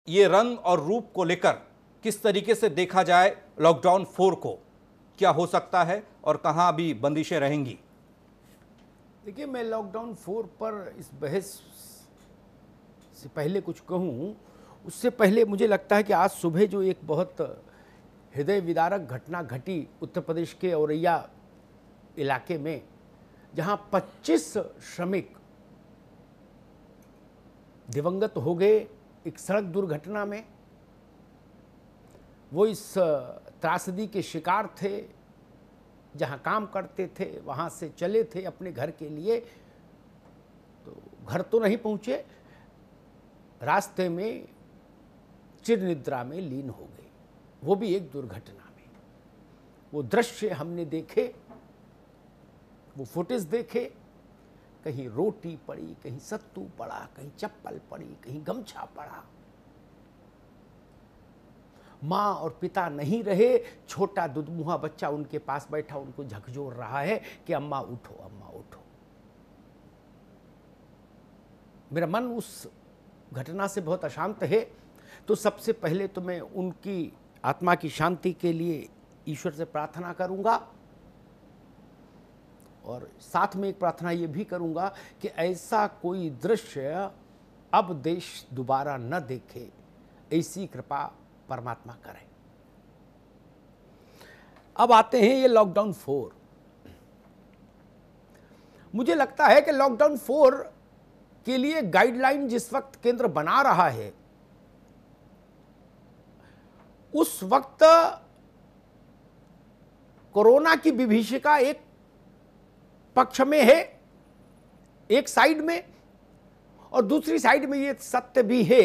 ये रंग और रूप को लेकर किस तरीके से देखा जाए लॉकडाउन 4 को, क्या हो सकता है और कहां अभी बंदिशें रहेंगी? देखिए, मैं लॉकडाउन 4 पर इस बहस से पहले कुछ कहूं, उससे पहले मुझे लगता है कि आज सुबह जो एक बहुत हृदय विदारक घटना घटी उत्तर प्रदेश के औरैया इलाके में, जहां 25 श्रमिक दिवंगत हो गए एक सड़क दुर्घटना में। वो इस त्रासदी के शिकार थे, जहां काम करते थे वहां से चले थे अपने घर के लिए, तो घर तो नहीं पहुंचे, रास्ते में चिर निद्रा में लीन हो गए, वो भी एक दुर्घटना में। वो दृश्य हमने देखे, वो फुटेज देखे, कहीं रोटी पड़ी, कहीं सत्तू पड़ा, कहीं चप्पल पड़ी, कहीं गमछा पड़ा। माँ और पिता नहीं रहे, छोटा दुधमुहा बच्चा उनके पास बैठा उनको झकझोर रहा है कि अम्मा उठो, अम्मा उठो। मेरा मन उस घटना से बहुत अशांत है। तो सबसे पहले तो मैं उनकी आत्मा की शांति के लिए ईश्वर से प्रार्थना करूंगा, और साथ में एक प्रार्थना ये भी करूंगा कि ऐसा कोई दृश्य अब देश दोबारा न देखे, ऐसी कृपा परमात्मा करे। अब आते हैं ये लॉकडाउन 4। मुझे लगता है कि लॉकडाउन 4 के लिए गाइडलाइन जिस वक्त केंद्र बना रहा है, उस वक्त कोरोना की विभीषिका एक पक्ष में है, एक साइड में, और दूसरी साइड में यह सत्य भी है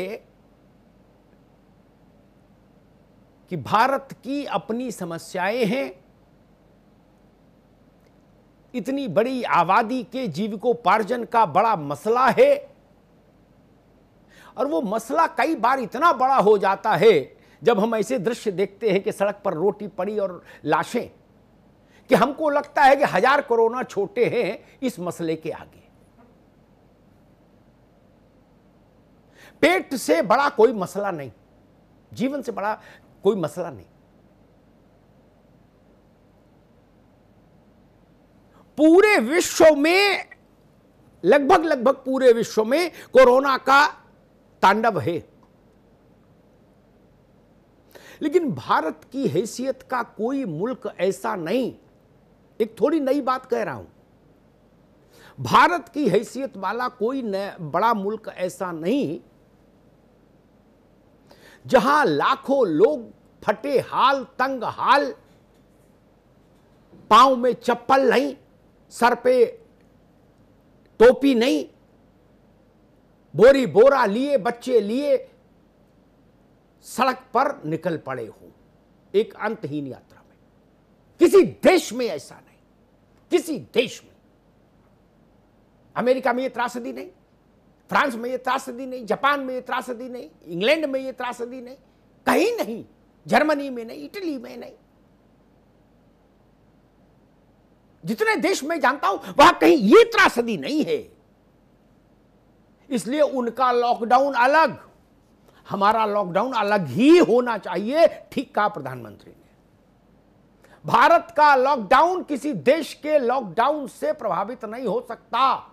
कि भारत की अपनी समस्याएं हैं। इतनी बड़ी आबादी के जीविकोपार्जन का बड़ा मसला है, और वो मसला कई बार इतना बड़ा हो जाता है जब हम ऐसे दृश्य देखते हैं कि सड़क पर रोटी पड़ी और लाशें, कि हमको लगता है कि 1000 कोरोना छोटे हैं इस मसले के आगे। पेट से बड़ा कोई मसला नहीं, जीवन से बड़ा कोई मसला नहीं। पूरे विश्व में, लगभग पूरे विश्व में कोरोना का तांडव है, लेकिन भारत की हैसियत का कोई मुल्क ऐसा नहीं, एक थोड़ी नई बात कह रहा हूं, भारत की हैसियत वाला कोई बड़ा मुल्क ऐसा नहीं जहां लाखों लोग फटे हाल, तंग हाल, पांव में चप्पल नहीं, सर पे टोपी नहीं, बोरी बोरा लिए, बच्चे लिए सड़क पर निकल पड़े हो एक अंतहीन यात्रा में। किसी देश में ऐसा नहीं, किसी देश में। अमेरिका में यह त्रासदी नहीं, फ्रांस में यह त्रासदी नहीं, जापान में यह त्रासदी नहीं, इंग्लैंड में यह त्रासदी नहीं, कहीं नहीं, जर्मनी में नहीं, इटली में नहीं। जितने देश में जानता हूं वहां कहीं यह त्रासदी नहीं है। इसलिए उनका लॉकडाउन अलग, हमारा लॉकडाउन अलग ही होना चाहिए। ठीक कहा प्रधानमंत्री ने। भारत का लॉकडाउन किसी देश के लॉकडाउन से प्रभावित नहीं हो सकता,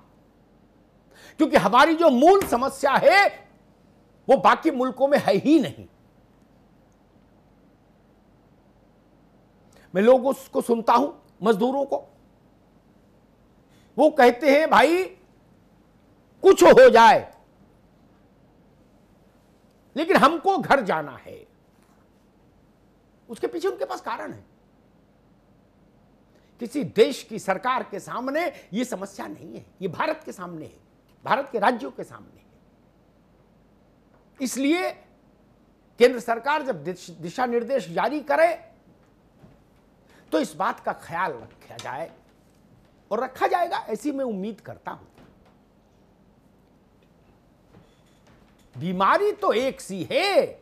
क्योंकि हमारी जो मूल समस्या है वो बाकी मुल्कों में है ही नहीं। मैं लोगों को सुनता हूं, मजदूरों को, वो कहते हैं भाई कुछ हो जाए लेकिन हमको घर जाना है। उसके पीछे उनके पास कारण है। किसी देश की सरकार के सामने यह समस्या नहीं है, यह भारत के सामने है, भारत के राज्यों के सामने है। इसलिए केंद्र सरकार जब दिशा निर्देश जारी करे तो इस बात का ख्याल रखा जाए, और रखा जाएगा ऐसी मैं उम्मीद करता हूं। बीमारी तो एक सी है,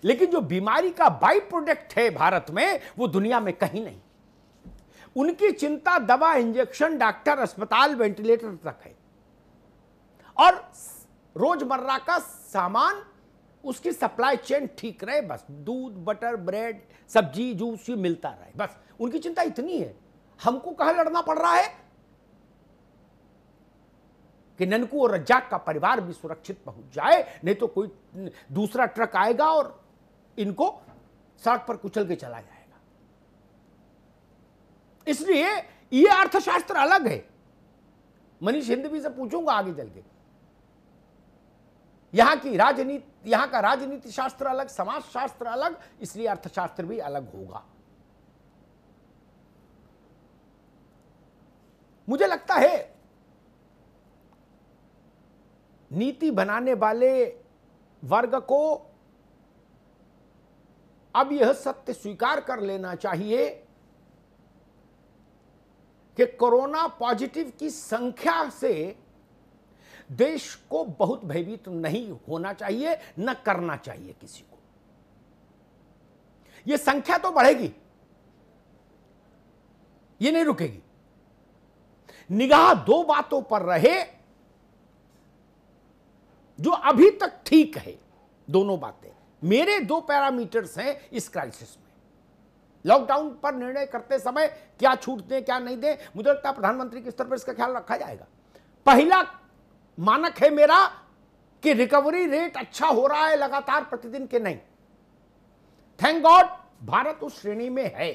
लेकिन जो बीमारी का बाई प्रोडक्ट है भारत में, वो दुनिया में कहीं नहीं। उनकी चिंता दवा, इंजेक्शन, डॉक्टर, अस्पताल, वेंटिलेटर तक है, और रोजमर्रा का सामान उसकी सप्लाई चेन ठीक रहे, बस दूध बटर ब्रेड सब्जी जूस ये मिलता रहे, बस उनकी चिंता इतनी है। हमको कहां लड़ना पड़ रहा है कि ननकू और रज्जाक का परिवार भी सुरक्षित पहुंच जाए, नहीं तो कोई दूसरा ट्रक आएगा और इनको सड़क पर कुचल के चला जाएगा। इसलिए ये अर्थशास्त्र अलग है। मनीष हिंदवी से पूछूंगा आगे चल के, यहां की राजनीति, यहां का राजनीति शास्त्र अलग, समाज शास्त्र अलग, इसलिए अर्थशास्त्र भी अलग होगा। मुझे लगता है नीति बनाने वाले वर्ग को अब यह सत्य स्वीकार कर लेना चाहिए कि कोरोना पॉजिटिव की संख्या से देश को बहुत भयभीत नहीं होना चाहिए, न करना चाहिए किसी को। यह संख्या तो बढ़ेगी, यह नहीं रुकेगी। निगाह दो बातों पर रहे जो अभी तक ठीक है। दोनों बातें मेरे दो पैरामीटर्स हैं इस क्राइसिस में। लॉकडाउन पर निर्णय करते समय क्या छूट दें क्या नहीं दें, मुझे लगता है प्रधानमंत्री के स्तर पर इसका ख्याल रखा जाएगा। पहला मानक है मेरा कि रिकवरी रेट अच्छा हो रहा है लगातार प्रतिदिन के, नहीं। थैंक गॉड भारत उस श्रेणी में है,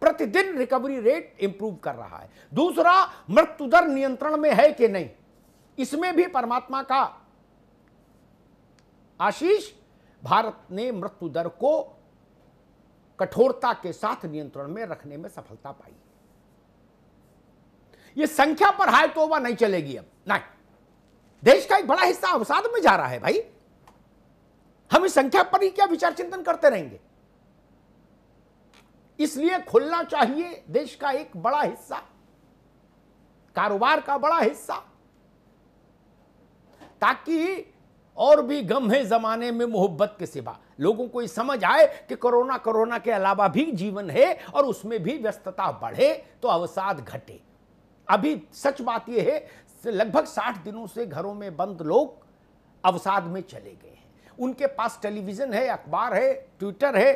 प्रतिदिन रिकवरी रेट इंप्रूव कर रहा है। दूसरा, मृत्यु दर नियंत्रण में है कि नहीं, इसमें भी परमात्मा का आशीष, भारत ने मृत्यु दर को कठोरता के साथ नियंत्रण में रखने में सफलता पाई। यह संख्या पर हाय तौबा नहीं चलेगी अब, नहीं। देश का एक बड़ा हिस्सा अवसाद में जा रहा है भाई, हम इस संख्या पर ही क्या विचार चिंतन करते रहेंगे। इसलिए खुलना चाहिए देश का एक बड़ा हिस्सा, कारोबार का बड़ा हिस्सा, ताकि और भी गम्भीर जमाने में मोहब्बत के सिवा लोगों को ये समझ आए कि कोरोना के अलावा भी जीवन है और उसमें भी व्यस्तता बढ़े तो अवसाद घटे। अभी सच बात यह है, लगभग 60 दिनों से घरों में बंद लोग अवसाद में चले गए हैं। उनके पास टेलीविजन है, अखबार है, ट्विटर है,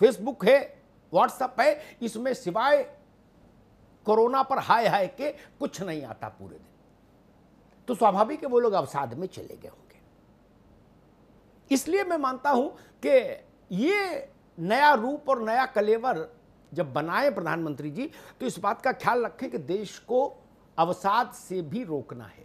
फेसबुक है, व्हाट्सएप है, इसमें सिवाय कोरोना पर हाय हाय के कुछ नहीं आता पूरे दिन। तो स्वाभाविक है वो लोग अवसाद में चले गए होंगे। इसलिए मैं मानता हूं कि ये नया रूप और नया कलेवर जब बनाए प्रधानमंत्री जी, तो इस बात का ख्याल रखें कि देश को अवसाद से भी रोकना है।